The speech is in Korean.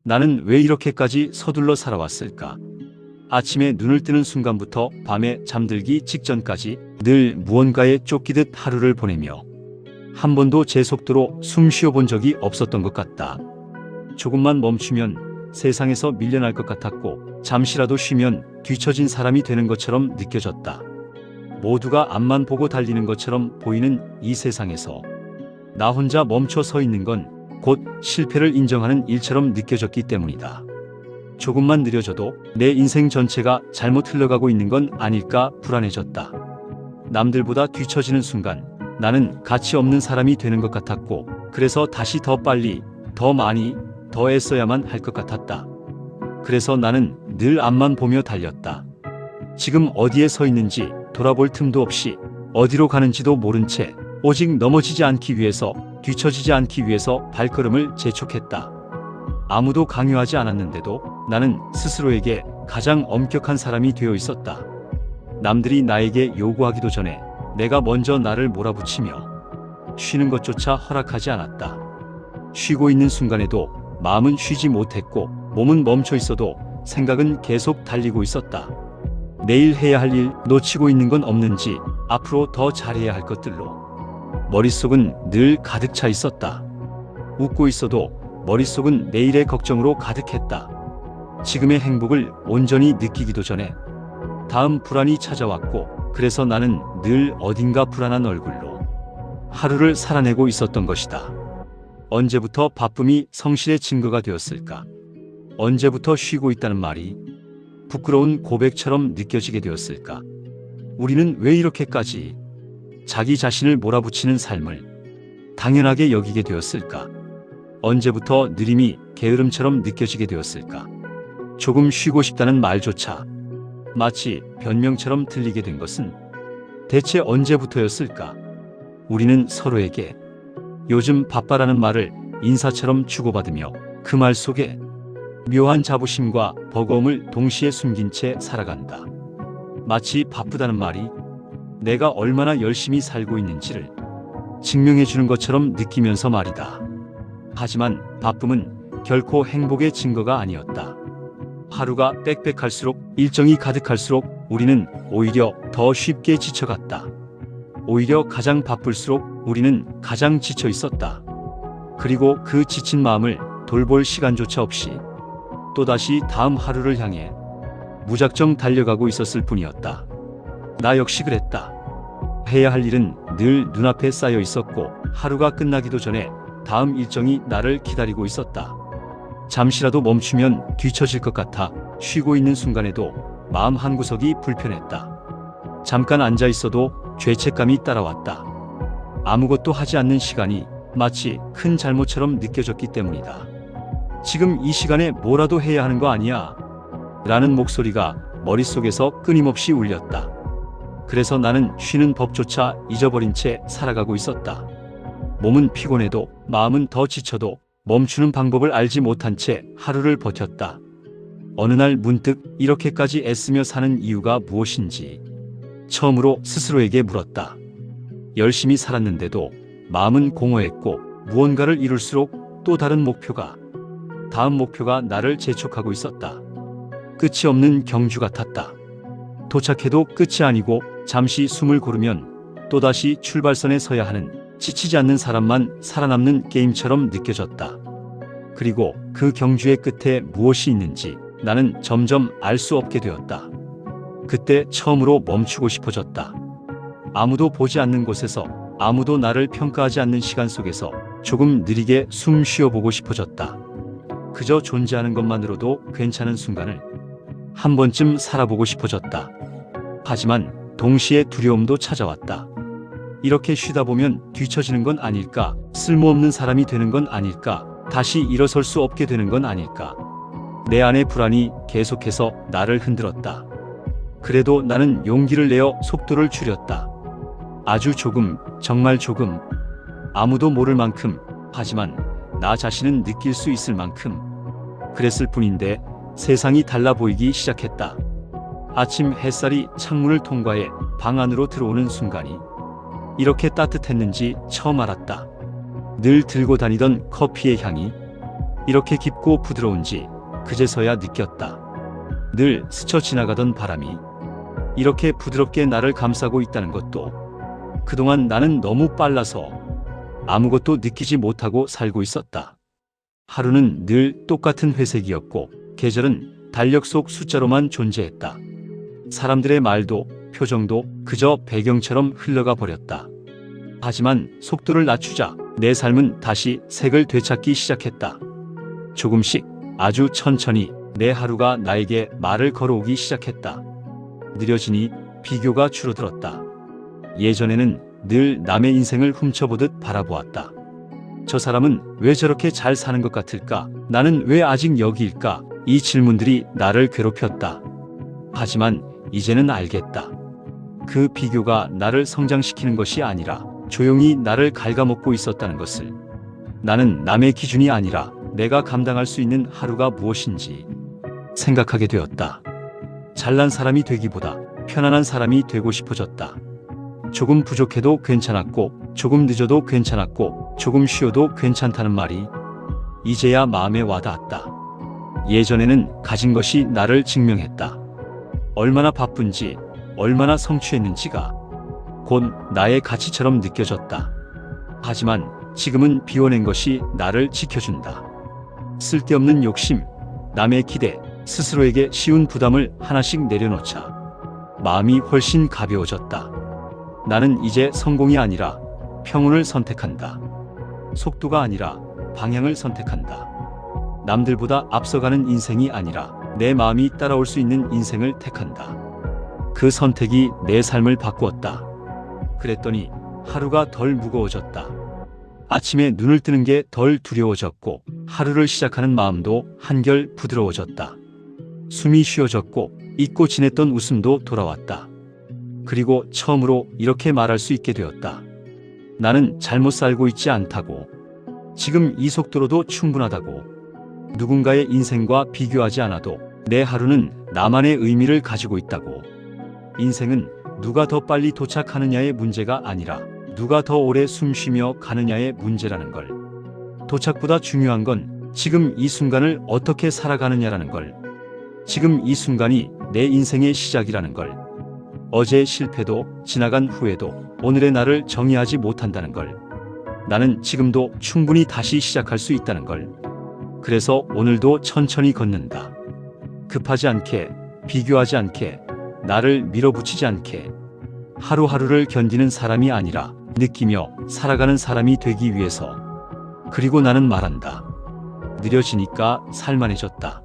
나는 왜 이렇게까지 서둘러 살아왔을까? 아침에 눈을 뜨는 순간부터 밤에 잠들기 직전까지 늘 무언가에 쫓기듯 하루를 보내며 한 번도 제 속도로 숨 쉬어본 적이 없었던 것 같다. 조금만 멈추면 세상에서 밀려날 것 같았고 잠시라도 쉬면 뒤처진 사람이 되는 것처럼 느껴졌다. 모두가 앞만 보고 달리는 것처럼 보이는 이 세상에서 나 혼자 멈춰 서 있는 건 곧 실패를 인정하는 일처럼 느껴졌기 때문이다. 조금만 느려져도 내 인생 전체가 잘못 흘러가고 있는 건 아닐까 불안해졌다. 남들보다 뒤처지는 순간 나는 가치 없는 사람이 되는 것 같았고 그래서 다시 더 빨리, 더 많이, 더 애써야만 할 것 같았다. 그래서 나는 늘 앞만 보며 달렸다. 지금 어디에 서 있는지 돌아볼 틈도 없이 어디로 가는지도 모른 채 오직 넘어지지 않기 위해서 뒤처지지 않기 위해서 발걸음을 재촉했다. 아무도 강요하지 않았는데도 나는 스스로에게 가장 엄격한 사람이 되어 있었다. 남들이 나에게 요구하기도 전에 내가 먼저 나를 몰아붙이며 쉬는 것조차 허락하지 않았다. 쉬고 있는 순간에도 마음은 쉬지 못했고 몸은 멈춰 있어도 생각은 계속 달리고 있었다. 내일 해야 할 일 놓치고 있는 건 없는지 앞으로 더 잘해야 할 것들로 머릿속은 늘 가득 차 있었다. 웃고 있어도 머릿속은 내일의 걱정으로 가득했다. 지금의 행복을 온전히 느끼기도 전에 다음 불안이 찾아왔고 그래서 나는 늘 어딘가 불안한 얼굴로 하루를 살아내고 있었던 것이다. 언제부터 바쁨이 성실의 증거가 되었을까? 언제부터 쉬고 있다는 말이 부끄러운 고백처럼 느껴지게 되었을까? 우리는 왜 이렇게까지 자기 자신을 몰아붙이는 삶을 당연하게 여기게 되었을까? 언제부터 느림이 게으름처럼 느껴지게 되었을까? 조금 쉬고 싶다는 말조차 마치 변명처럼 들리게 된 것은 대체 언제부터였을까? 우리는 서로에게 요즘 바빠라는 말을 인사처럼 주고받으며 그 말 속에 묘한 자부심과 버거움을 동시에 숨긴 채 살아간다. 마치 바쁘다는 말이 내가 얼마나 열심히 살고 있는지를 증명해주는 것처럼 느끼면서 말이다. 하지만 바쁨은 결코 행복의 증거가 아니었다. 하루가 빽빽할수록 일정이 가득할수록 우리는 오히려 더 쉽게 지쳐갔다. 오히려 가장 바쁠수록 우리는 가장 지쳐 있었다. 그리고 그 지친 마음을 돌볼 시간조차 없이 또다시 다음 하루를 향해 무작정 달려가고 있었을 뿐이었다. 나 역시 그랬다. 해야 할 일은 늘 눈앞에 쌓여 있었고 하루가 끝나기도 전에 다음 일정이 나를 기다리고 있었다. 잠시라도 멈추면 뒤처질 것 같아 쉬고 있는 순간에도 마음 한구석이 불편했다. 잠깐 앉아 있어도 죄책감이 따라왔다. 아무것도 하지 않는 시간이 마치 큰 잘못처럼 느껴졌기 때문이다. 지금 이 시간에 뭐라도 해야 하는 거 아니야? 라는 목소리가 머릿속에서 끊임없이 울렸다. 그래서 나는 쉬는 법조차 잊어버린 채 살아가고 있었다. 몸은 피곤해도 마음은 더 지쳐도 멈추는 방법을 알지 못한 채 하루를 버텼다. 어느 날 문득 이렇게까지 애쓰며 사는 이유가 무엇인지 처음으로 스스로에게 물었다. 열심히 살았는데도 마음은 공허했고 무언가를 이룰수록 또 다른 목표가 다음 목표가 나를 재촉하고 있었다. 끝이 없는 경주 같았다. 도착해도 끝이 아니고 잠시 숨을 고르면 또다시 출발선에 서야 하는 지치지 않는 사람만 살아남는 게임처럼 느껴졌다. 그리고 그 경주의 끝에 무엇이 있는지 나는 점점 알 수 없게 되었다. 그때 처음으로 멈추고 싶어졌다. 아무도 보지 않는 곳에서 아무도 나를 평가하지 않는 시간 속에서 조금 느리게 숨 쉬어보고 싶어졌다. 그저 존재하는 것만으로도 괜찮은 순간을 한 번쯤 살아보고 싶어졌다. 하지만 동시에 두려움도 찾아왔다. 이렇게 쉬다 보면 뒤처지는 건 아닐까? 쓸모없는 사람이 되는 건 아닐까? 다시 일어설 수 없게 되는 건 아닐까? 내 안의 불안이 계속해서 나를 흔들었다. 그래도 나는 용기를 내어 속도를 줄였다. 아주 조금, 정말 조금. 아무도 모를 만큼, 하지만 나 자신은 느낄 수 있을 만큼. 그랬을 뿐인데 세상이 달라 보이기 시작했다. 아침 햇살이 창문을 통과해 방 안으로 들어오는 순간이 이렇게 따뜻했는지 처음 알았다. 늘 들고 다니던 커피의 향이 이렇게 깊고 부드러운지 그제서야 느꼈다. 늘 스쳐 지나가던 바람이 이렇게 부드럽게 나를 감싸고 있다는 것도, 그동안 나는 너무 빨라서 아무것도 느끼지 못하고 살고 있었다. 하루는 늘 똑같은 회색이었고 계절은 달력 속 숫자로만 존재했다. 사람들의 말도 표정도 그저 배경처럼 흘러가 버렸다. 하지만 속도를 낮추자 내 삶은 다시 색을 되찾기 시작했다. 조금씩, 아주 천천히 내 하루가 나에게 말을 걸어오기 시작했다. 느려지니 비교가 줄어들었다. 예전에는 늘 남의 인생을 훔쳐보듯 바라보았다. 저 사람은 왜 저렇게 잘 사는 것 같을까? 나는 왜 아직 여기일까? 이 질문들이 나를 괴롭혔다. 하지만 이제는 알겠다. 그 비교가 나를 성장시키는 것이 아니라 조용히 나를 갉아먹고 있었다는 것을. 나는 남의 기준이 아니라 내가 감당할 수 있는 하루가 무엇인지 생각하게 되었다. 잘난 사람이 되기보다 편안한 사람이 되고 싶어졌다. 조금 부족해도 괜찮았고, 조금 늦어도 괜찮았고, 조금 쉬어도 괜찮다는 말이 이제야 마음에 와닿았다. 예전에는 가진 것이 나를 증명했다. 얼마나 바쁜지, 얼마나 성취했는지가 곧 나의 가치처럼 느껴졌다. 하지만 지금은 비워낸 것이 나를 지켜준다. 쓸데없는 욕심, 남의 기대, 스스로에게 쉬운 부담을 하나씩 내려놓자 마음이 훨씬 가벼워졌다. 나는 이제 성공이 아니라 평온을 선택한다. 속도가 아니라 방향을 선택한다. 남들보다 앞서가는 인생이 아니라 내 마음이 따라올 수 있는 인생을 택한다. 그 선택이 내 삶을 바꾸었다. 그랬더니 하루가 덜 무거워졌다. 아침에 눈을 뜨는 게 덜 두려워졌고 하루를 시작하는 마음도 한결 부드러워졌다. 숨이 쉬어졌고 잊고 지냈던 웃음도 돌아왔다. 그리고 처음으로 이렇게 말할 수 있게 되었다. 나는 잘못 살고 있지 않다고. 지금 이 속도로도 충분하다고. 누군가의 인생과 비교하지 않아도 내 하루는 나만의 의미를 가지고 있다고. 인생은 누가 더 빨리 도착하느냐의 문제가 아니라 누가 더 오래 숨쉬며 가느냐의 문제라는 걸. 도착보다 중요한 건 지금 이 순간을 어떻게 살아가느냐라는 걸. 지금 이 순간이 내 인생의 시작이라는 걸. 어제의 실패도 지나간 후에도 오늘의 나를 정의하지 못한다는 걸. 나는 지금도 충분히 다시 시작할 수 있다는 걸. 그래서 오늘도 천천히 걷는다. 급하지 않게, 비교하지 않게, 나를 밀어붙이지 않게. 하루하루를 견디는 사람이 아니라 느끼며 살아가는 사람이 되기 위해서. 그리고 나는 말한다. 느려지니까 살만해졌다.